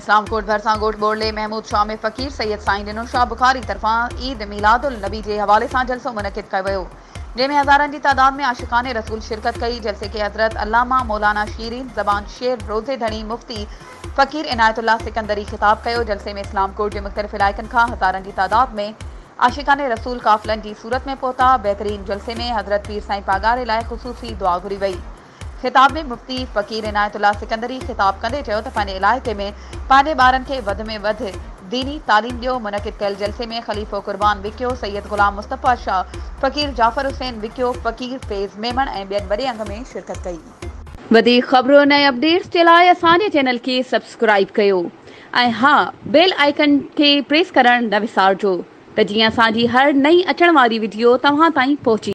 इस्लामकोट भरसा गोठ बोरले महमूद शाह में फ़कीर सैयद साईं दिनो शाह बुखारी तरफा ईद मिलादुल नबी के हवाले से जलसो मुनक़िद कयो वियो, जंहिंमें हज़ारनि की तादाद में आशिकाने रसूल शिरकत कई। जलसे के हज़रत अल्लामा मौलाना शीरीन ज़बान शेर रोज़े धणी मुफ्ती फ़कीर इनायतुल्लाह सिकंदरी खिताब कयो। जलसे में इस्लामकोट के मुख़्तलिफ़ इलाइक़नि खां हज़ारनि की तादाद में आशिकाने रसूल काफ़िलनि की सूरत में पहुता। बेहतरीन जलसे में हज़रत पीर साईं पागारे लाइ ख़ुसूसी दुआ घुरी वई। खिताब में मुफ्ती फ़कीर इनायतुल्लाह सिकंदरी खिताब कंदे चयो त पंहिंजे इलाइक़े में पंहिंजे ॿारनि खे वधि में वधि दीनी तालीम ॾियो। मुनक़िद कयल जलसे में ख़लीफ़ो क़ुर्बान विकियो, सैयद ग़ुलाम मुस्तफ़ा शाह, फ़कीर जाफ़र हुसैन विकियो, फ़कीर फैज़ मेमण ऐं ॿियनि वॾे अंग में शिरकत कई। वधीक ख़बरुनि ऐं अपडेट्स जे लाइ असांजे चैनल खे सब्सक्राइब कयो ऐं हा, बेल आइकन खे प्रेस करणु न विसारिजो त जीअं असांजी हर नई अचण वारी वीडियो तव्हां ताईं पहुची।